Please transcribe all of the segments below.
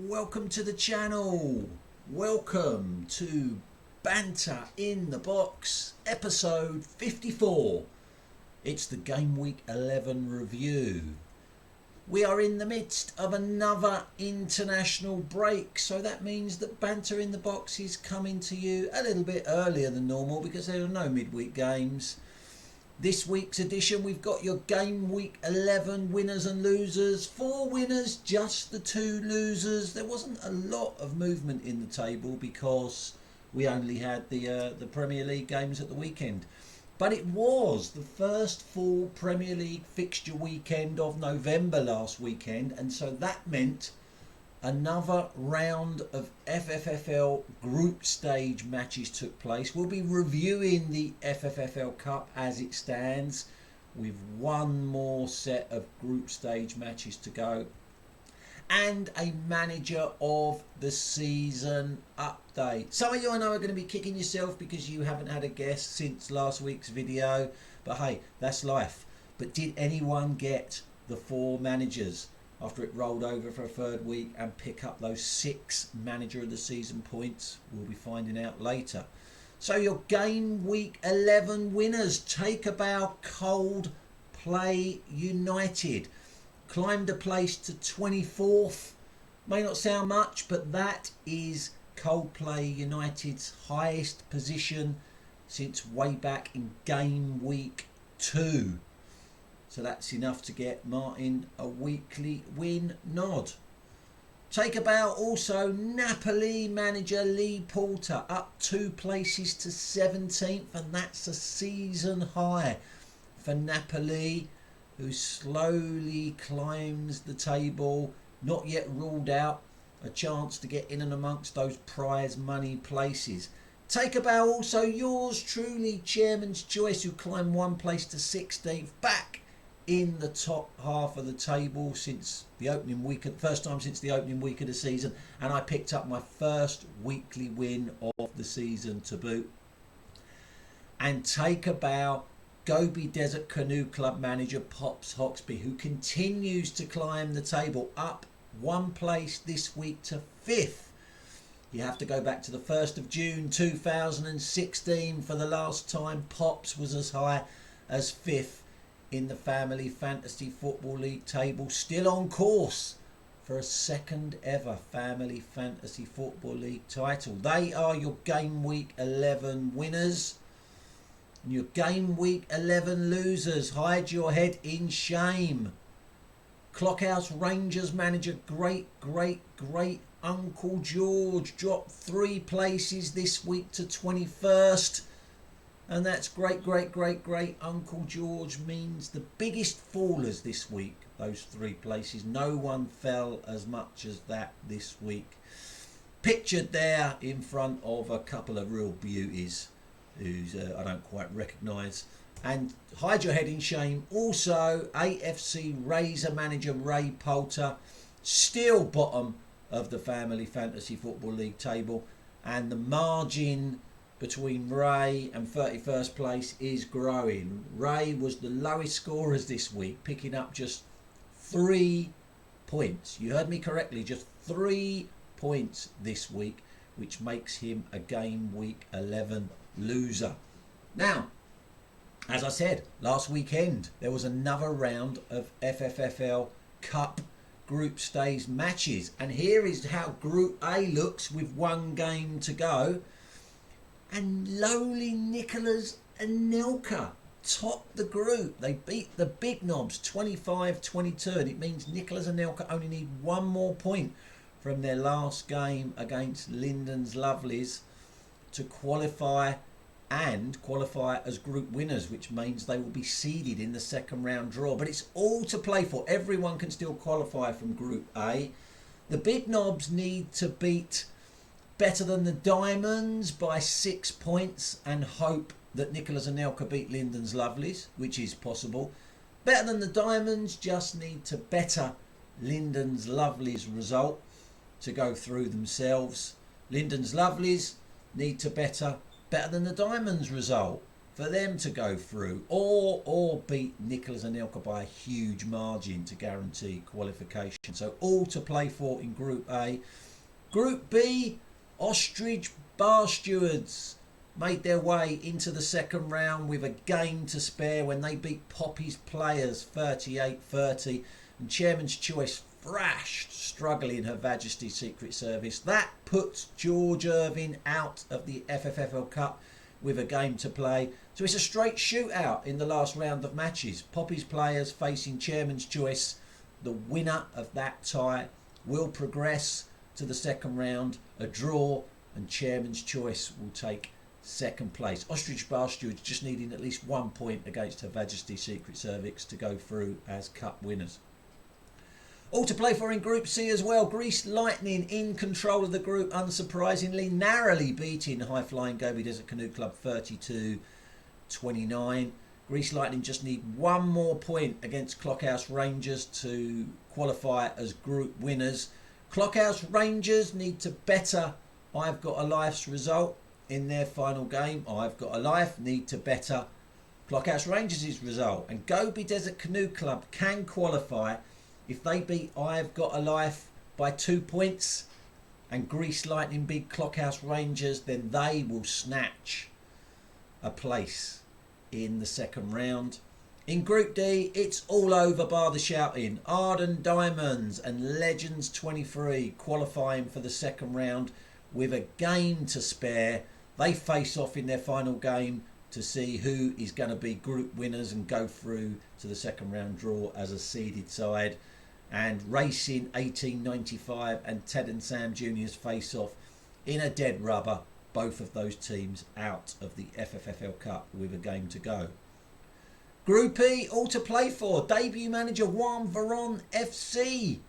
welcome to the channel. Welcome to Banter in the Box, episode 54. It's the Game Week 11 review. We are in the midst of another international break, so that means that Banter in the Box is coming to you a little bit earlier than normal because there are no midweek games. This week's edition, we've got your Game Week 11 winners and losers. 4 winners, just the 2 losers. There wasn't a lot of movement in the table because we only had the Premier League games at the weekend. But it was the first full Premier League fixture weekend of November last weekend, and so that meant another round of FFFL group stage matches took place. We'll be reviewing the FFFL Cup as it stands with one more set of group stage matches to go and a manager of the season update. Some of you I know are going to be kicking yourself because you haven't had a guest since last week's video, but hey, that's life. But did anyone get the 4 managers after it rolled over for a third week and pick up those 6 manager of the season points? We'll be finding out later. So your Game Week 11 winners, take a bow. Coldplay United climbed a place to 24th. May not sound much, but that is Coldplay United's highest position since way back in Game Week 2. So that's enough to get Martin a weekly win nod. Take a bow also, Napoli manager Lee Porter up 2 places to 17th, and that's a season high for Napoli, who slowly climbs the table, not yet ruled out a chance to get in and amongst those prize money places. Take a bow also, yours truly, Chairman's Choice, who climbed 1 place to 16th, back in the top half of the table since the opening week, first time since the opening week of the season, and I picked up my first weekly win of the season to boot. And take a bow, Gobi Desert Canoe Club manager Pops Hoxby, who continues to climb the table, up 1 place this week to 5th. You have to go back to the 1st of June 2016 for the last time Pops was as high as 5th in the Family Fantasy Football League table, still on course for a 2nd ever Family Fantasy Football League title. They are your Game Week 11 winners. And your Game Week 11 losers, hide your head in shame. Clockhouse Rangers manager great Uncle George dropped 3 places this week to 21st. And that's great Uncle George means the biggest fallers this week, those 3 places. No one fell as much as that this week. Pictured there in front of a couple of real beauties who's I don't quite recognise. And hide your head in shame also, AFC Razor manager Ray Poulter, still bottom of the Family Fantasy Football League table, and the margin between Ray and 31st place is growing. Ray was the lowest scorers this week, picking up just 3 points. You heard me correctly, just 3 points this week, which makes him a Game Week 11 loser. Now, as I said, last weekend there was another round of FFFL Cup group stage matches, and here is how Group A looks with 1 game to go. And lowly Nicholas Anelka topped the group. They beat the big knobs 25-22, and it means Nicholas Anelka only need 1 more point from their last game against Linden's Lovelies to qualify as group winners, which means they will be seeded in the 2nd round draw. But it's all to play for. Everyone can still qualify from Group A. The big knobs need to beat Better Than the Diamonds by 6 points and hope that Nicholas Anelka beat Linden's Lovelies, which is possible. Better Than the Diamonds just need to better Linden's Lovelies result to go through themselves. Linden's Lovelies need to better Than the Diamonds result for them to go through, or beat Nicholas Anelka by a huge margin to guarantee qualification. So all to play for in Group A. Group B, Ostrich Bar Stewards made their way into the second round with a game to spare when they beat Poppy's Players 38-30, and Chairman's Choice thrashed struggling Her Majesty's Secret Service. That puts George Irvine out of the FFFL Cup with a game to play. So it's a straight shootout in the last round of matches. Poppy's Players facing Chairman's Choice. The winner of that tie will progress to the second round. A draw, and Chairman's Choice will take second place. Ostrich Bar Stewards just needing at least 1 point against Her Majesty's Secret Service to go through as cup winners. All to play for in Group C as well. Greece Lightning in control of the group, unsurprisingly, narrowly beating High Flying Gobi Desert Canoe Club 32-29. Greece Lightning just need one more point against Clockhouse Rangers to qualify as group winners. Clockhouse Rangers need to better I've Got a Life's result in their final game. I've Got a Life need to better Clockhouse Rangers' result. And Gobi Desert Canoe Club can qualify if they beat I've Got a Life by 2 points and Greece Lightning beat Clockhouse Rangers, then they will snatch a place in the second round. In Group D, it's all over bar the shouting. Arden Diamonds and Legends 23 qualifying for the second round with a game to spare. They face off in their final game to see who is going to be group winners and go through to the second round draw as a seeded side. And Racing 1895 and Ted and Sam Juniors face off in a dead rubber. Both of those teams out of the FFFL Cup with a game to go. Group E, all to play for. Debut manager Juan Veron FC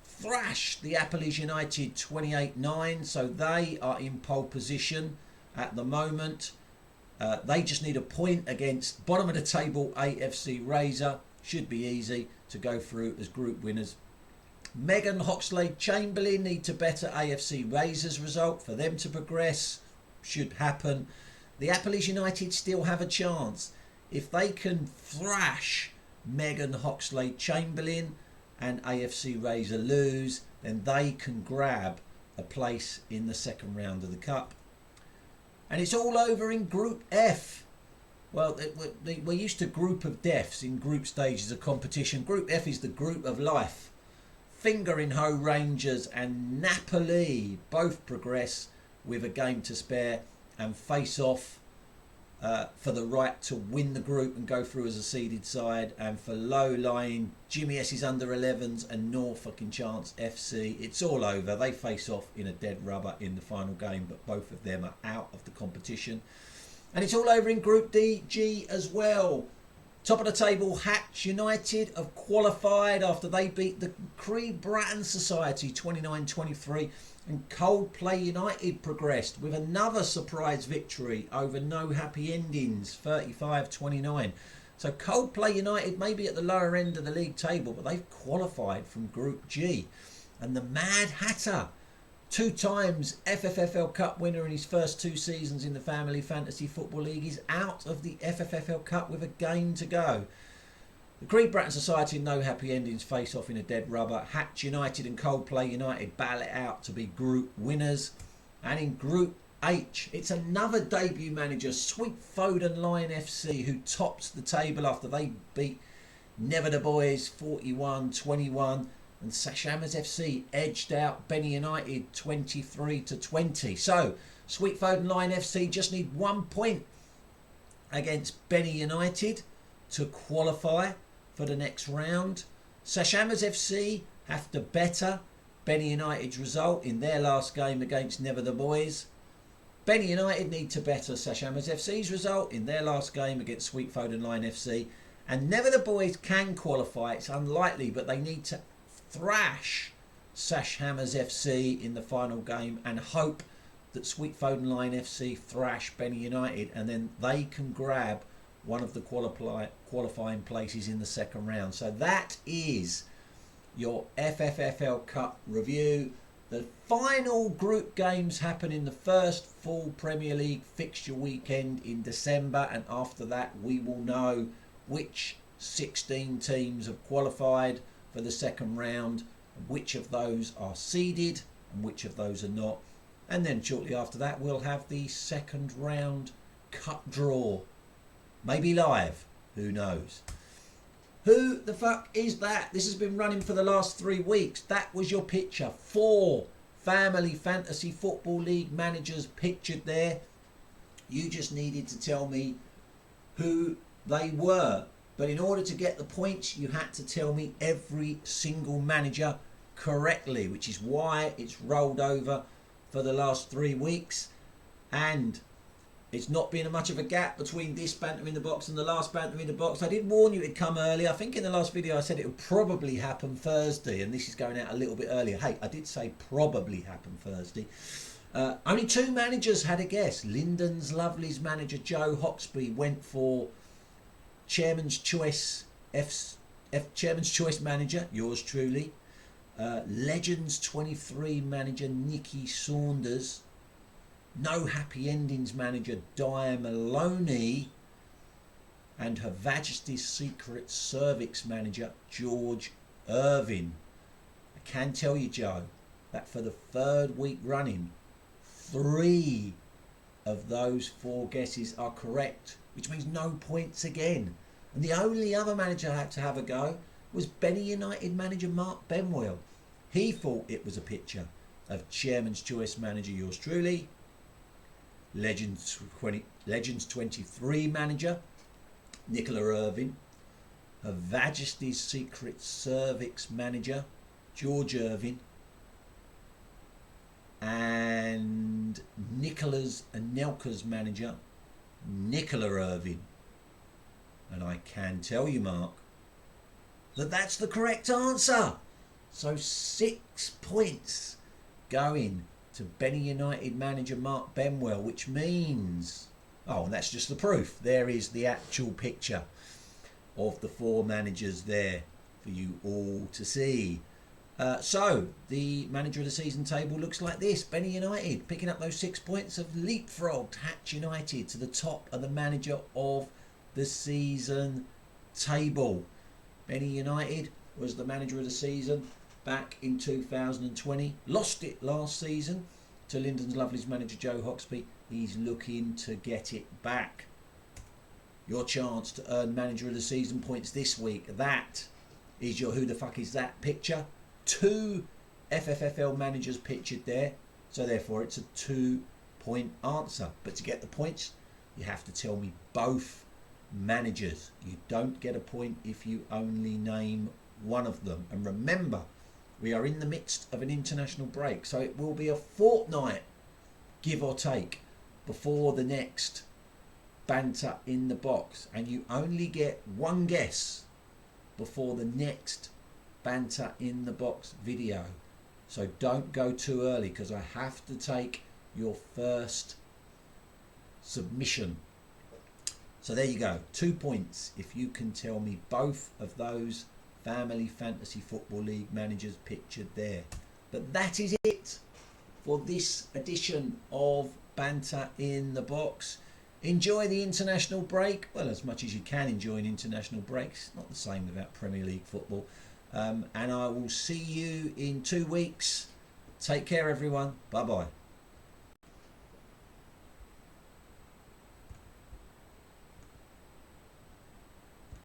thrashed the Appalese United 28-9, so they are in pole position at the moment. They just need a point against bottom of the table AFC Razor. Should be easy to go through as group winners. Megan Hoxlade Chamberlain need to better AFC Razor's result for them to progress. Should happen. The Appalese United still have a chance. If they can thrash Megan Hoxlade Chamberlain and AFC Razor lose, then they can grab a place in the second round of the Cup. And it's all over in Group F. Well, we're used to group of deaths in group stages of competition. Group F is the group of life. Finger in Hoe Rangers and Napoli both progress with a game to spare and face off for the right to win the group and go through as a seeded side. And for low-lying Jimmy S's under-11s and Norfolk and Chance FC, it's all over. They face off in a dead rubber in the final game, but both of them are out of the competition. And it's all over in Group G as well. Top of the table, Hatch United have qualified after they beat the Cree Bratton Society 29-23, and Coldplay United progressed with another surprise victory over No Happy Endings 35-29. So Coldplay United may be at the lower end of the league table, but they've qualified from Group G. And the Mad Hatter, 2 times FFFL Cup winner in his first 2 seasons in the Family Fantasy Football League, is out of the FFFL Cup with a game to go. The Cree Bratton Society and No Happy Endings face off in a dead rubber. Hatch United and Coldplay United battle it out to be group winners. And in Group H, it's another debut manager, Sweet Foden Lion FC, who tops the table after they beat Never the Boys 41-21. And Sashamas FC edged out Benny United 23-20. So, Sweet Foden Lion FC just need 1 point against Benny United to qualify for the next round. Sashamas FC have to better Benny United's result in their last game against Never the Boys. Benny United need to better Sashamas FC's result in their last game against Sweet Foden Lion FC. And Never the Boys can qualify. It's unlikely, but they need to thrash Sash Hammers FC in the final game and hope that Sweet Foden Lion FC thrash Benny United, and then they can grab one of the qualifying places in the second round. So that is your FFFL Cup review. The final group games happen in the first full Premier League fixture weekend in December, and after that we will know which 16 teams have qualified for the second round, which of those are seeded and which of those are not. And then shortly after that we'll have the second round cup draw, maybe live, who knows. Who the fuck is that? This has been running for the last 3 weeks. That was your picture. 4 family fantasy football league managers pictured there. You just needed to tell me who they were. But in order to get the points, you had to tell me every single manager correctly, which is why it's rolled over for the last 3 weeks. And it's not been much of a gap between this Banter in the Box and the last Banter in the Box. I did warn you it'd come early. I think in the last video I said it would probably happen Thursday, and this is going out a little bit earlier. Hey, I did say probably happen Thursday. Only 2 managers had a guess. Lyndon's Lovely's manager Joe Hoxby went for Chairman's Choice Chairman's Choice manager, yours truly. Legends 23 manager Nikki Saunders. No Happy Endings manager Di Maloney, and Her Majesty's Secret Cervix manager George Irvin. I can tell you, Joe, that for the 3rd week running, 3 of those 4 guesses are correct, which means no points again. And the only other manager I had to have a go was Benny United manager Mark Benwell. He thought it was a picture of Chairman's Choice manager, yours truly, Legends 23 manager Nicola Irvin, Her Majesty's Secret Cervix manager George Irvin, and Nicola's Anelka's manager Nicola Irvin. And I can tell you, Mark, that that's the correct answer. So 6 points going to Benny United manager Mark Benwell, which means, oh, and that's just the proof. There is the actual picture of the 4 managers there for you all to see. So the manager of the season table looks like this. Benny United picking up those 6 points, have leapfrogged Hatch United to the top of the manager of the season table. Benny United was the manager of the season back in 2020, lost it last season to Lyndon's Lovely's manager Joe Hoxby. He's looking to get it back. Your chance to earn manager of the season points this week. That is your who the fuck is that picture. 2 FFFL managers pictured there, so therefore it's a 2-point answer. But to get the points, you have to tell me both managers. You don't get a point if you only name one of them. And remember, we are in the midst of an international break, so it will be a fortnight, give or take, before the next Banter in the Box, and you only get 1 guess before the next Banter in the Box video. So don't go too early, because I have to take your first submission. So there you go, 2 points if you can tell me both of those family fantasy football league managers pictured there. But that is it for this edition of Banter in the Box. Enjoy the international break, well, as much as you can enjoy an international break. It's not the same without Premier League football. And I will see you in 2 weeks. Take care, everyone. Bye bye.